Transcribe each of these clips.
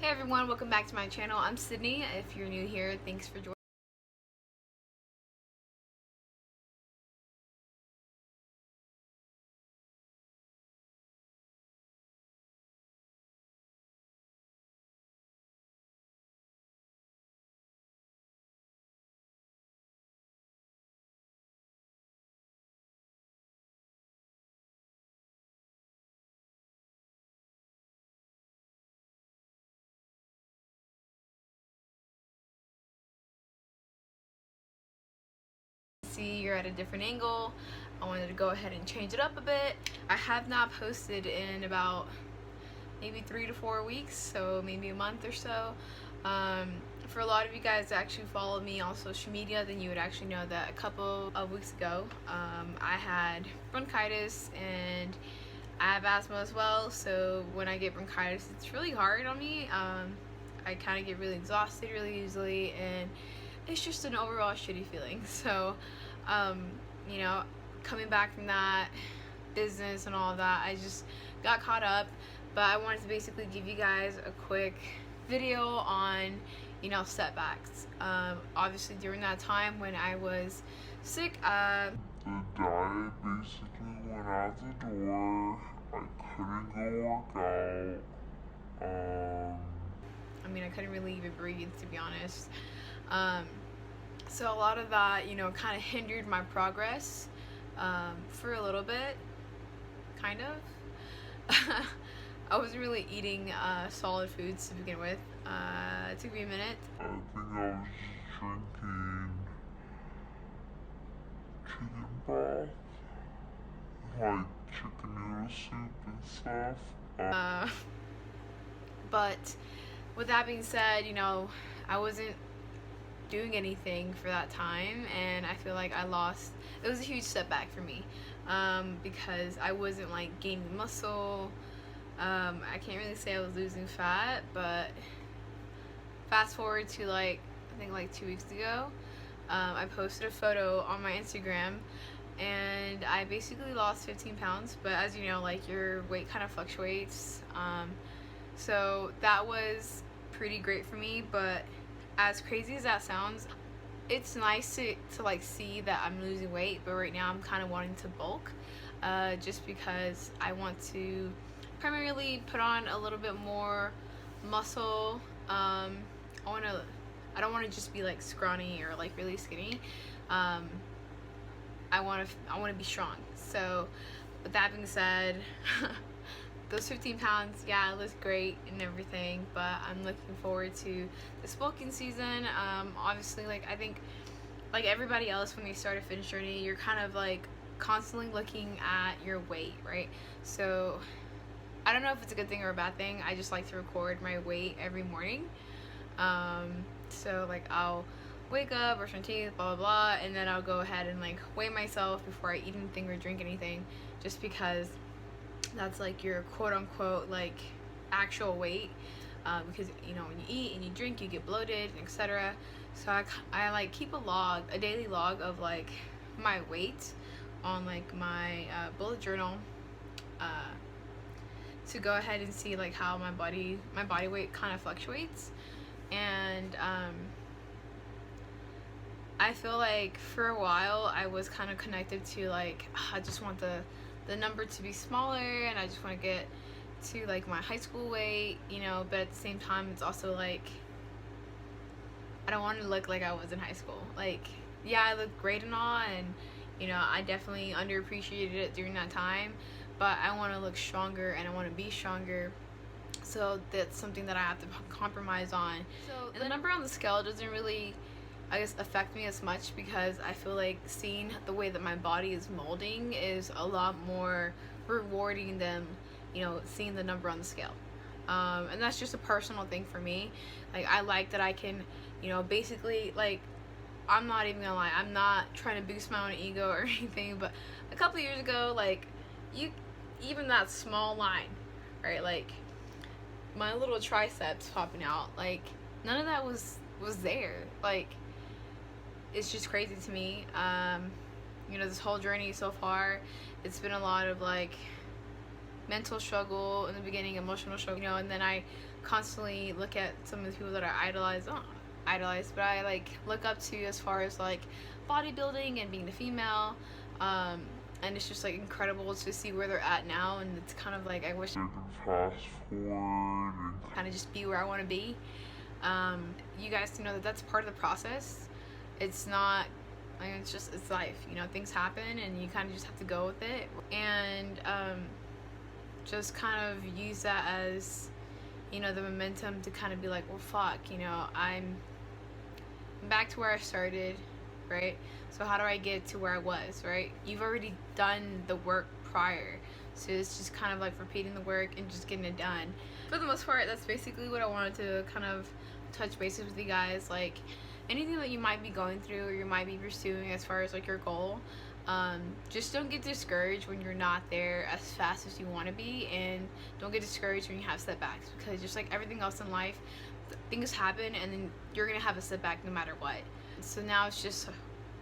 Hey everyone, welcome back to my channel. I'm Sydney. If you're new here, thanks for joining. See you're at a different angle. I wanted to go ahead and change it up a bit. I have not posted in about maybe 3 to 4 weeks, so maybe a month or so. For a lot of you guys that actually follow me on social media, then you would actually know that a couple of weeks ago I had bronchitis and I have asthma as well. So when I get bronchitis, it's really hard on me. I kind of get really exhausted really easily, and it's just an overall shitty feeling. So you know, coming back from that business and all of that, I just got caught up. But I wanted to basically give you guys a quick video on, you know, setbacks. Obviously during that time when I was sick, the diet basically went out the door. I couldn't go work out. I mean, I couldn't really even breathe, to be honest. So a lot of that, you know, kind of hindered my progress for a little bit, kind of. I wasn't really eating solid foods to begin with. It took me a minute. I think I was just drinking chicken broth, like chicken noodle soup and stuff. But with that being said, you know, I wasn't doing anything for that time, and I feel like it was a huge setback for me, because I wasn't like gaining muscle. I can't really say I was losing fat, but fast forward to I think like 2 weeks ago, I posted a photo on my Instagram and I basically lost 15 pounds. But as you know, like, your weight kind of fluctuates, so that was pretty great for me. But as crazy as that sounds, it's nice to like see that I'm losing weight. But right now I'm kind of wanting to bulk, just because I want to primarily put on a little bit more muscle. I don't want to just be like scrawny or like really skinny. I want to be strong. So with that being said, those 15 pounds, yeah, it looks great and everything, but I'm looking forward to this bulking season. Obviously, like, I think like everybody else, when they start a fitness journey, you're kind of like constantly looking at your weight, right? So I don't know if it's a good thing or a bad thing. I just like to record my weight every morning. So like, I'll wake up, brush my teeth, blah blah blah, and then I'll go ahead and like weigh myself before I eat anything or drink anything, just because that's like your quote-unquote like actual weight, because you know, when you eat and you drink, you get bloated and etc. So I like keep a daily log of like my weight on like my bullet journal, to go ahead and see like how my body weight kind of fluctuates. And I feel like for a while I was kind of connected to like, I just want the number to be smaller, and I just want to get to like my high school weight, you know. But at the same time, it's also like, I don't want to look like I was in high school. Like, yeah, I look great and all, and you know, I definitely underappreciated it during that time, but I want to look stronger and I want to be stronger. So that's something that I have to compromise on. So the number on the scale doesn't really, I guess, affect me as much, because I feel like seeing the way that my body is molding is a lot more rewarding than, you know, seeing the number on the scale. And that's just a personal thing for me. Like, I like that I can, you know, basically, like, I'm not even gonna lie, I'm not trying to boost my own ego or anything, but a couple years ago, like, even that small line, right, like my little triceps popping out, like, none of that was there. Like, it's just crazy to me. You know, this whole journey so far, it's been a lot of like mental struggle in the beginning, emotional struggle, you know, and then I constantly look at some of the people that I idolize, not idolize, but I like look up to as far as like bodybuilding and being a female. And it's just like incredible to see where they're at now, and it's kind of like I wish I can fast forward and kind of just be where I want to be. You guys to know that that's part of the process. It's not, I mean, it's life, you know, things happen and you kind of just have to go with it, and just kind of use that as, you know, the momentum to kind of be like, well, fuck, you know, I'm back to where I started, right? So how do I get to where I was, right? You've already done the work prior, so it's just kind of like repeating the work and just getting it done. For the most part, that's basically what I wanted to kind of touch bases with you guys. Like anything that you might be going through or you might be pursuing as far as like your goal, just don't get discouraged when you're not there as fast as you want to be, and don't get discouraged when you have setbacks, because just like everything else in life, things happen and then you're gonna have a setback no matter what. So now it's just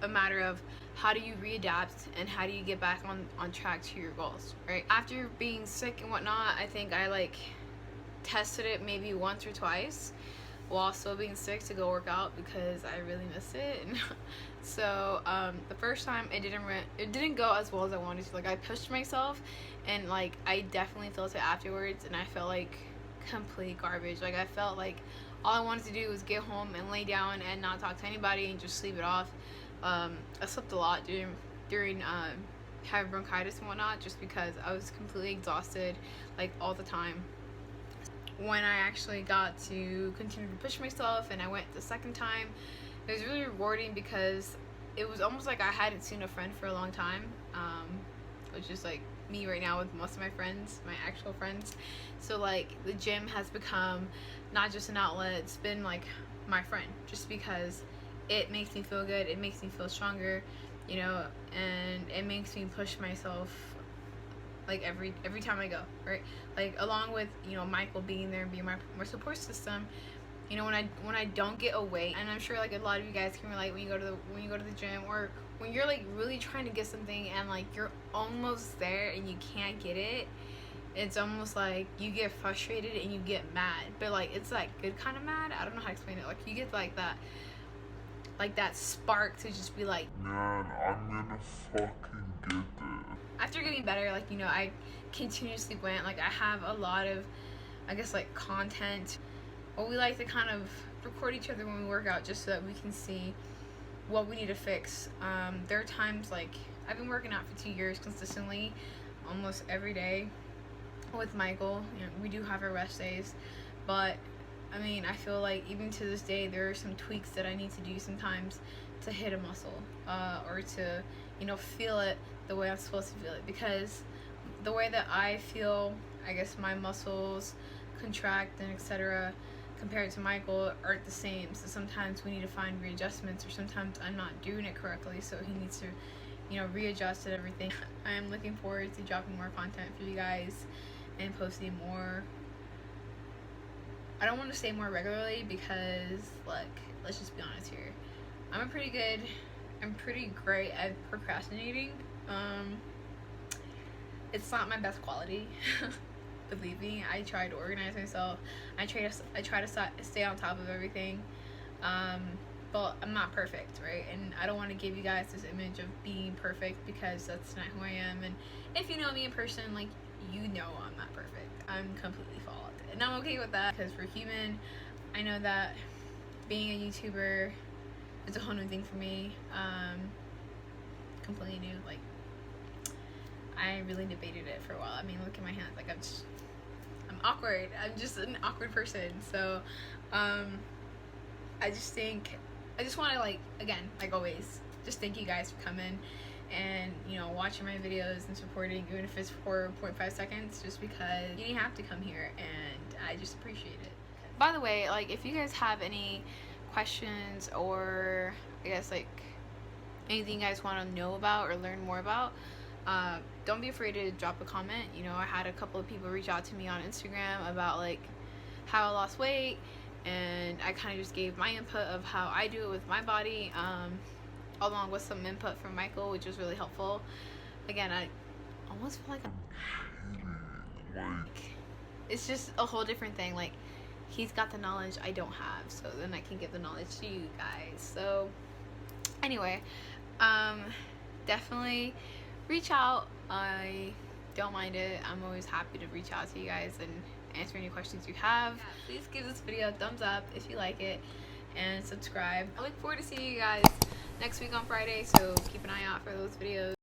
a matter of how do you readapt and how do you get back on track to your goals, right? After being sick and whatnot, I think I like tested it maybe once or twice while still being sick to go work out, because I really missed it. And so the first time it didn't go as well as I wanted to. Like I pushed myself and like I definitely felt it afterwards, and I felt like complete garbage. Like I felt like all I wanted to do was get home and lay down and not talk to anybody and just sleep it off. I slept a lot during having bronchitis and whatnot, just because I was completely exhausted like all the time. When I actually got to continue to push myself and I went the second time, it was really rewarding because it was almost like I hadn't seen a friend for a long time, which is like me right now with most of my friends, my actual friends. So like the gym has become not just an outlet, it's been like my friend, just because it makes me feel good, it makes me feel stronger, you know, and it makes me push myself like every time I go, right? Like along with, you know, Michael being there and being my support system, you know, when I don't get away, and I'm sure like a lot of you guys can relate when you go to the gym, or when you're like really trying to get something and like you're almost there and you can't get it, it's almost like you get frustrated and you get mad, but like it's like good kind of mad. I don't know how to explain it. Like you get like that spark to just be like, man, I'm gonna fucking get this. After getting better, like, you know, I continuously went, like I have a lot of, I guess, like content. Well, we like to kind of record each other when we work out just so that we can see what we need to fix. There are times like I've been working out for 2 years consistently, almost every day with Michael. You know, we do have our rest days, but I mean, I feel like even to this day there are some tweaks that I need to do sometimes to hit a muscle, or to, you know, feel it the way I'm supposed to feel it, because the way that I feel, I guess my muscles contract and etc. compared to Michael aren't the same. So sometimes we need to find readjustments, or sometimes I'm not doing it correctly, so he needs to, you know, readjust and everything. I'm looking forward to dropping more content for you guys and posting more. I don't want to say more regularly because, like, let's just be honest here. I'm pretty great at procrastinating. It's not my best quality. Believe me, I try to organize myself. I try to stay on top of everything. But I'm not perfect, right? And I don't want to give you guys this image of being perfect, because that's not who I am. And if you know me in person, like, you know I'm not perfect. I'm completely flawed. And I'm okay with that, because we're human. I know that being a YouTuber is a whole new thing for me. Completely new. Like, I really debated it for a while. I mean, look at my hands. Like, I'm awkward. I'm just an awkward person. So, I just want to, like, again, like always, just thank you guys for coming and, you know, watching my videos and supporting, even if it's for 0.5 seconds, just because you didn't have to come here, and I just appreciate it. By the way, like, if you guys have any questions, or I guess like anything you guys want to know about or learn more about, don't be afraid to drop a comment. You know, I had a couple of people reach out to me on Instagram about like how I lost weight, and I kind of just gave my input of how I do it with my body, along with some input from Michael, which was really helpful. Again, I almost feel like it's just a whole different thing. Like, he's got the knowledge I don't have, so then I can give the knowledge to you guys. So anyway, definitely reach out. I don't mind it. I'm always happy to reach out to you guys and answer any questions you have. Yeah, please give this video a thumbs up if you like it, and subscribe. I look forward to seeing you guys next week on Friday, so keep an eye out for those videos.